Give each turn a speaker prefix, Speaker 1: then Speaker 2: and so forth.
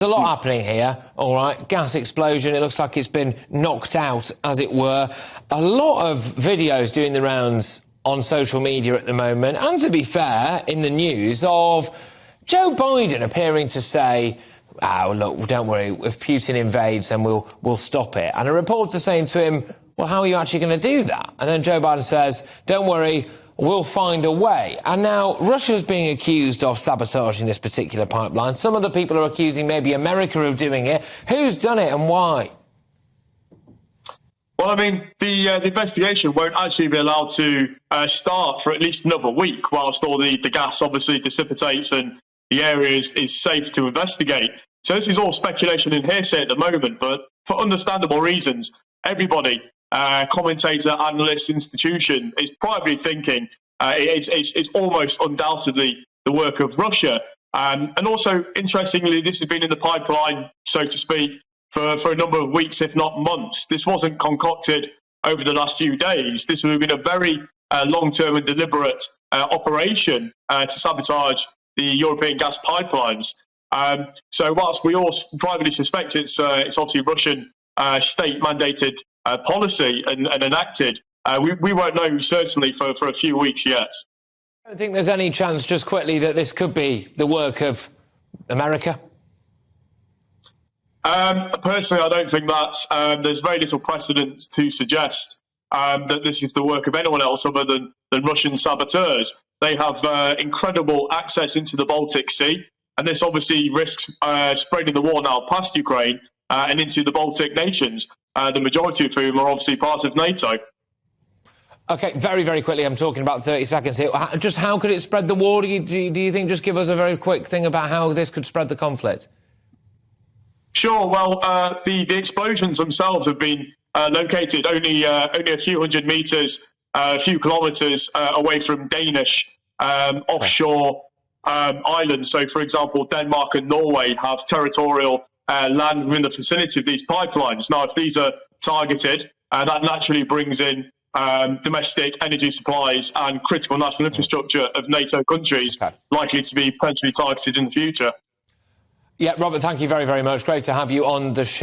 Speaker 1: There's a lot happening here, all right. Gas explosion, it looks like it's been knocked out, as it were. A lot of videos doing the rounds on social media at the moment, and to be fair, in the news, of Joe Biden appearing to say, oh, look, don't worry, if Putin invades, then we'll stop it. And a reporter saying to him, well, how are you actually going to do that? And then Joe Biden says, don't worry, we'll find a way. And now Russia's being accused of sabotaging this particular pipeline. Some of the people are accusing maybe America of doing it. Who's done it and why?
Speaker 2: Well, I mean, the investigation won't actually be allowed to start for at least another week, whilst all the gas obviously dissipates and the area is safe to investigate. So this is all speculation and hearsay at the moment, but for understandable reasons, everybody, commentator, analyst, institution, is probably thinking it's almost undoubtedly the work of Russia. And also, interestingly, this has been in the pipeline, so to speak, for a number of weeks, if not months. This wasn't concocted over the last few days. This would have been a very long-term and deliberate operation to sabotage the European gas pipelines. So whilst we all privately suspect it's obviously Russian state-mandated policy and enacted, we won't know certainly for a few weeks yet.
Speaker 1: I don't think there's any chance, just quickly, that this could be the work of America?
Speaker 2: Personally, I don't think that. There's very little precedent to suggest that this is the work of anyone else other than Russian saboteurs. They have incredible access into the Baltic Sea, and this obviously risks spreading the war now past Ukraine and into the Baltic nations, the majority of whom are obviously part of NATO.
Speaker 1: OK, very, very quickly, I'm talking about 30 seconds here. Just how could it spread the war? Do you think? Just give us a very quick thing about how this could spread the conflict.
Speaker 2: Sure. Well, the explosions themselves have been located only a few hundred meters, a few kilometers away from Danish offshore islands. So, for example, Denmark and Norway have territorial land within the vicinity of these pipelines. Now, if these are targeted, that naturally brings in domestic energy supplies and critical national infrastructure of NATO countries, likely to be potentially targeted in the future.
Speaker 1: Yeah, Robert, thank you very, very much. Great to have you on the show.